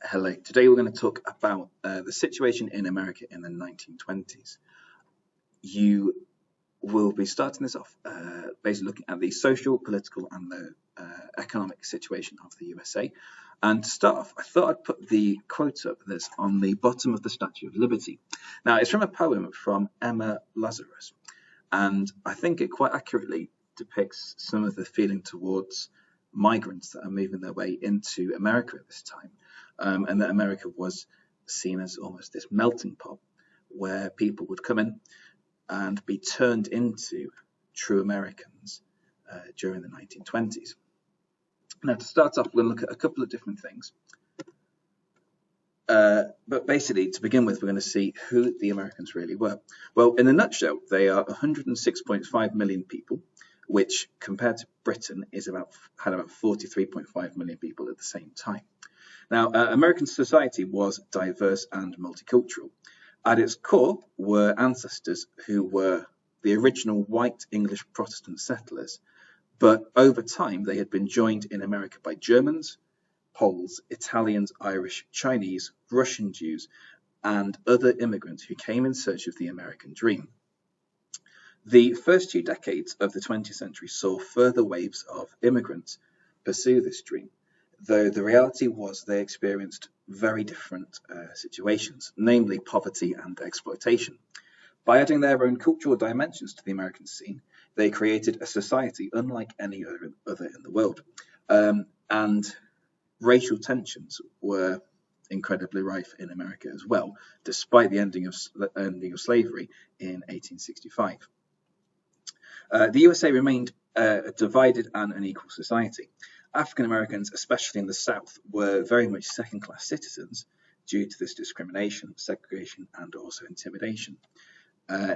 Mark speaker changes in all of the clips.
Speaker 1: Hello. Today we're going to talk about the situation in America in the 1920s. You will be starting this off basically looking at the social, political, and the economic situation of the USA. And to start off, I thought I'd put the quote up that's on the bottom of the Statue of Liberty. Now, it's from a poem from Emma Lazarus, and I think it quite accurately depicts some of the feeling towards migrants that are moving their way into America at this time, and that America was seen as almost this melting pot where people would come in and be turned into true Americans during the 1920s. Now, to start off, we're going to look at a couple of different things. But basically, to begin with, we're going to see who the Americans really were. Well, in a nutshell, they are 106.5 million people, which compared to Britain had about 43.5 million people at the same time. Now, American society was diverse and multicultural. At its core were ancestors who were the original white English Protestant settlers, but over time they had been joined in America by Germans, Poles, Italians, Irish, Chinese, Russian Jews, and other immigrants who came in search of the American dream. The first 2 decades of the 20th century saw further waves of immigrants pursue this dream, though the reality was they experienced very different situations, namely poverty and exploitation. By adding their own cultural dimensions to the American scene, they created a society unlike any other in the world. And racial tensions were incredibly rife in America as well, despite the ending of slavery in 1865. The USA remained a divided and unequal society. African Americans, especially in the South, were very much second-class citizens due to this discrimination, segregation, and also intimidation.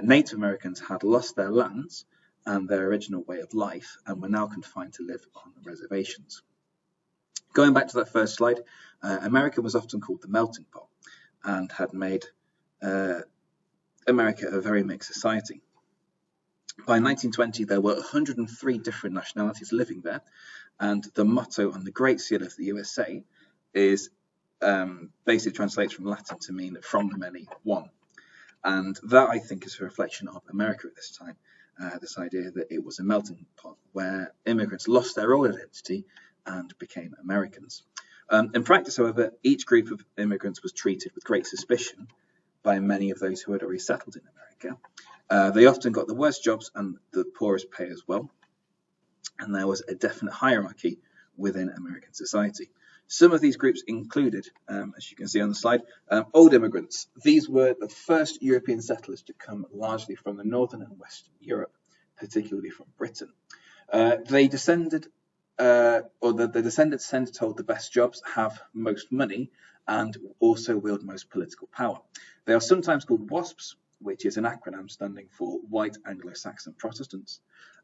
Speaker 1: Native Americans had lost their lands and their original way of life and were now confined to live on the reservations. Going back to that first slide, America was often called the melting pot and had made America a very mixed society. By 1920, there were 103 different nationalities living there, and the motto on the Great Seal of the USA is basically translates from Latin to mean from the many, one. And that, I think, is a reflection of America at this time, this idea that it was a melting pot where immigrants lost their old identity and became Americans. In practice, however, each group of immigrants was treated with great suspicion by many of those who had already settled in America. They often got the worst jobs and the poorest pay as well. And there was a definite hierarchy within American society. Some of these groups included, as you can see on the slide, old immigrants. These were the first European settlers to come largely from the Northern and Western Europe, particularly from Britain. The descendants tend to hold the best jobs, have most money, and also wield most political power. They are sometimes called WASPs, which is an acronym standing for White Anglo-Saxon Protestants.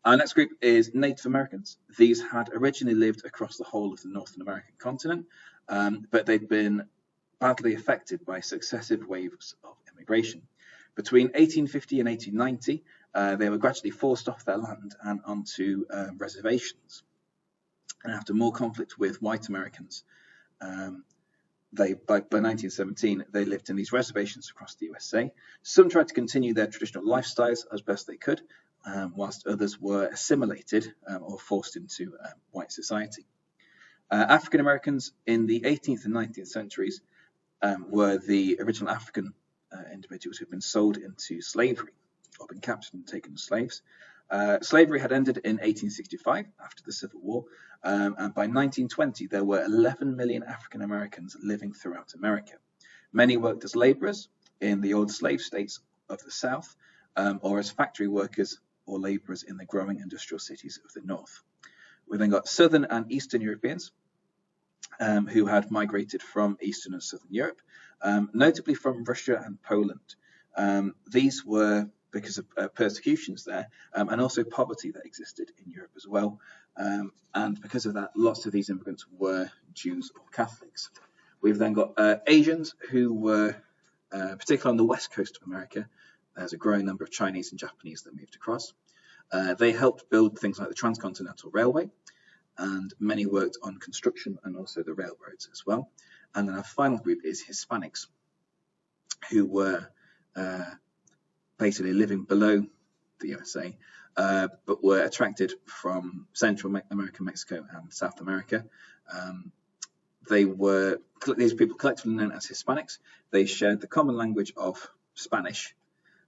Speaker 1: Our next group is Native Americans. These had originally lived across the whole of the North American continent, but they'd been badly affected by successive waves of immigration. Between 1850 and 1890, they were gradually forced off their land and onto reservations. And after more conflict with white Americans, by 1917, they lived in these reservations across the USA. Some tried to continue their traditional lifestyles as best they could, whilst others were assimilated or forced into white society. African Americans in the 18th and 19th centuries were the original African individuals who had been sold into slavery or been captured and taken as slaves. Slavery had ended in 1865 after the Civil War, and by 1920 there were 11 million African Americans living throughout America. Many worked as laborers in the old slave states of the South, or as factory workers or laborers in the growing industrial cities of the North. We then got Southern and Eastern Europeans who had migrated from Eastern and Southern Europe, notably from Russia and Poland. These were because of persecutions there, and also poverty that existed in Europe as well. And because of that, lots of these immigrants were Jews or Catholics. We've then got Asians who were, particularly on the west coast of America, there's a growing number of Chinese and Japanese that moved across. They helped build things like the Transcontinental Railway, and many worked on construction and also the railroads as well. And then our final group is Hispanics, who were basically living below the USA, but were attracted from Central America, Mexico, and South America. These people collectively known as Hispanics. They shared the common language of Spanish,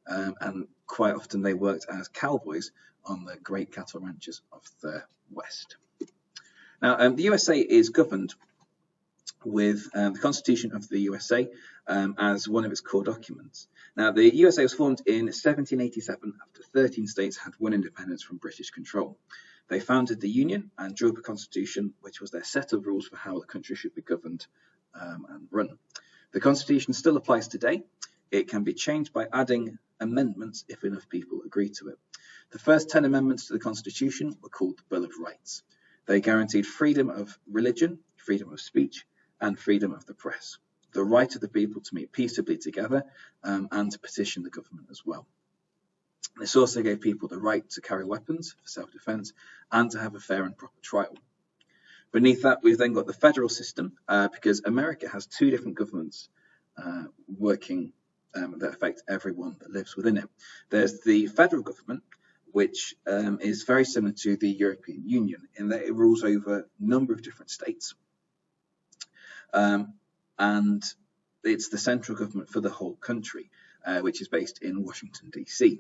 Speaker 1: and quite often they worked as cowboys on the great cattle ranches of the West. Now, the USA is governed with the Constitution of the USA as one of its core documents. Now, the USA was formed in 1787 after 13 states had won independence from British control. They founded the Union and drew up a constitution, which was their set of rules for how the country should be governed and run. The Constitution still applies today. It can be changed by adding amendments if enough people agree to it. The first 10 amendments to the Constitution were called the Bill of Rights. They guaranteed freedom of religion, freedom of speech, and freedom of the press, the right of the people to meet peaceably together and to petition the government as well. This also gave people the right to carry weapons for self-defense and to have a fair and proper trial. Beneath that, we've then got the federal system, because America has two different governments working that affect everyone that lives within it. There's the federal government, which is very similar to the European Union in that it rules over a number of different states. And it's the central government for the whole country, which is based in Washington, D.C.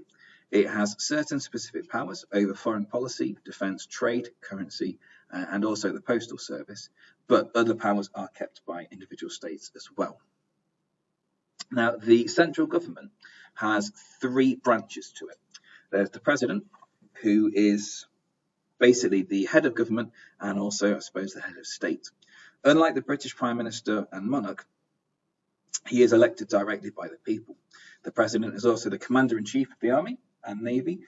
Speaker 1: It has certain specific powers over foreign policy, defense, trade, currency, and also the postal service, but other powers are kept by individual states as well. Now, the central government has three branches to it. There's the president, who is basically the head of government and also, I suppose, the head of state. Unlike the British Prime Minister and monarch, he is elected directly by the people. The president is also the commander-in-chief of the army and navy.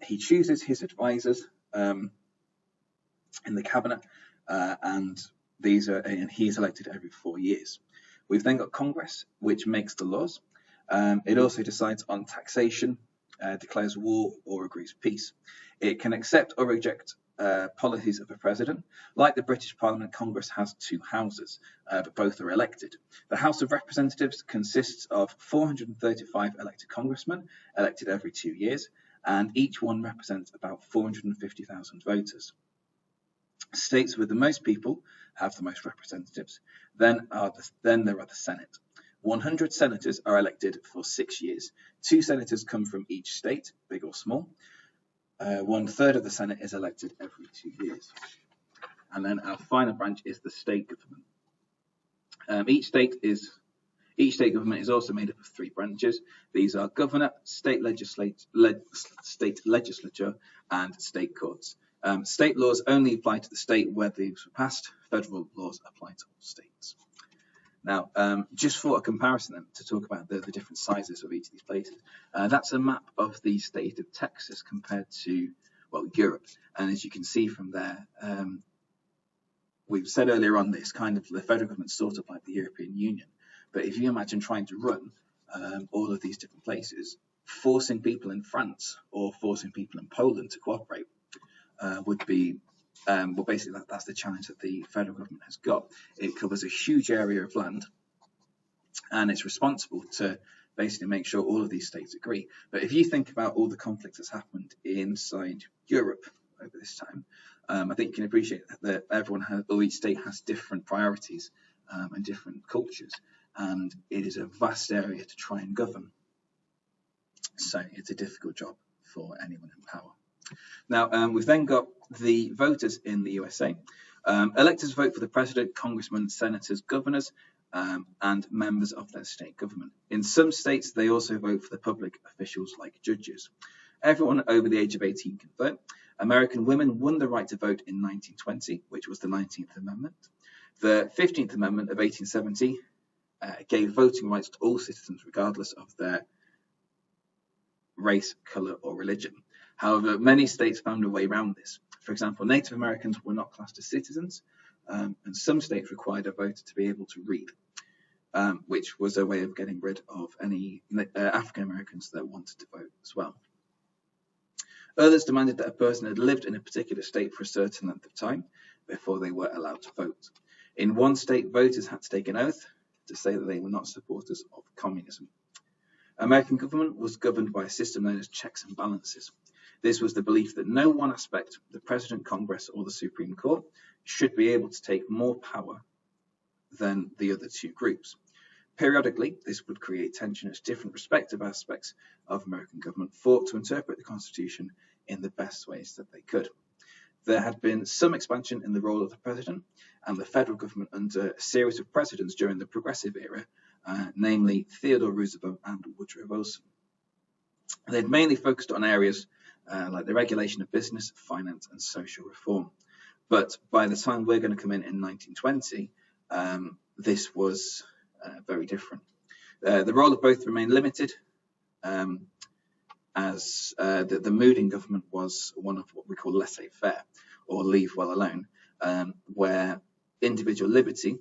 Speaker 1: He chooses his advisors in the cabinet, and he is elected every 4 years. We've then got Congress, which makes the laws. It also decides on taxation, declares war, or agrees peace. It can accept or reject policies of a president. Like the British Parliament, Congress has two houses, but both are elected. The House of Representatives consists of 435 elected congressmen, elected every 2 years, and each one represents about 450,000 voters. States with the most people have the most representatives. Then there are the Senate. 100 senators are elected for 6 years. 2 senators come from each state, big or small. 1/3 of the Senate is elected every 2 years. And then our final branch is the state government. Each state government is also made up of 3 branches. These are governor, state legislature, and state courts. State laws only apply to the state where these were passed. Federal laws apply to all states. Now, just for a comparison then, to talk about the different sizes of each of these places, that's a map of the state of Texas compared to, well, Europe. And as you can see from there, we've said earlier on this kind of the federal government sort of like the European Union. But if you imagine trying to run all of these different places, forcing people in France or forcing people in Poland to cooperate would be, well, basically that's the challenge that the federal government has got. It covers a huge area of land, and it's responsible to basically make sure all of these states agree. But if you think about all the conflicts that's happened inside Europe over this time, I think you can appreciate that each state has different priorities and different cultures, and it is a vast area to try and govern. So it's a difficult job for anyone in power. Now, we've then got the voters in the USA. Electors vote for the president, congressmen, senators, governors, and members of their state government. In some states, they also vote for the public officials like judges. Everyone over the age of 18 can vote. American women won the right to vote in 1920, which was the 19th Amendment. The 15th Amendment of 1870 gave voting rights to all citizens, regardless of their race, color, or religion. However, many states found a way around this. For example, Native Americans were not classed as citizens, and some states required a voter to be able to read, which was a way of getting rid of any African Americans that wanted to vote as well. Others demanded that a person had lived in a particular state for a certain length of time. before they were allowed to vote. In one state, voters had to take an oath to say that they were not supporters of communism. American government was governed by a system known as checks and balances. This was the belief that no one aspect, the President, Congress, or the Supreme Court, should be able to take more power than the other two groups. Periodically, this would create tension as different respective aspects of American government fought to interpret the Constitution in the best ways that they could. There had been some expansion in the role of the president and the federal government under a series of presidents during the Progressive era, namely Theodore Roosevelt and Woodrow Wilson. They'd mainly focused on areas like the regulation of business, finance, and social reform. But by the time we're going to come in 1920, this was very different. The role of both remained limited, as the mood in government was one of what we call laissez-faire, or leave well alone, where individual liberty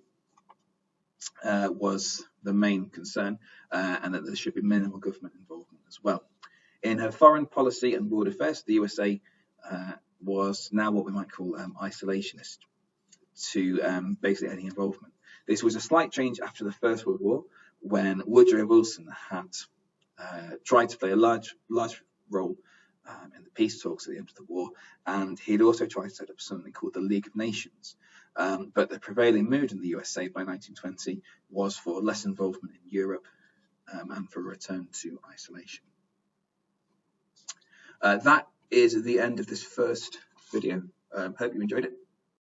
Speaker 1: was the main concern, and that there should be minimal government involvement as well. In her foreign policy and world affairs, the USA was now what we might call isolationist to basically any involvement. This was a slight change after the First World War, when Woodrow Wilson had tried to play a large role in the peace talks at the end of the war, and he'd also tried to set up something called the League of Nations. But the prevailing mood in the USA by 1920 was for less involvement in Europe and for a return to isolation. That is the end of this first video. Hope you enjoyed it.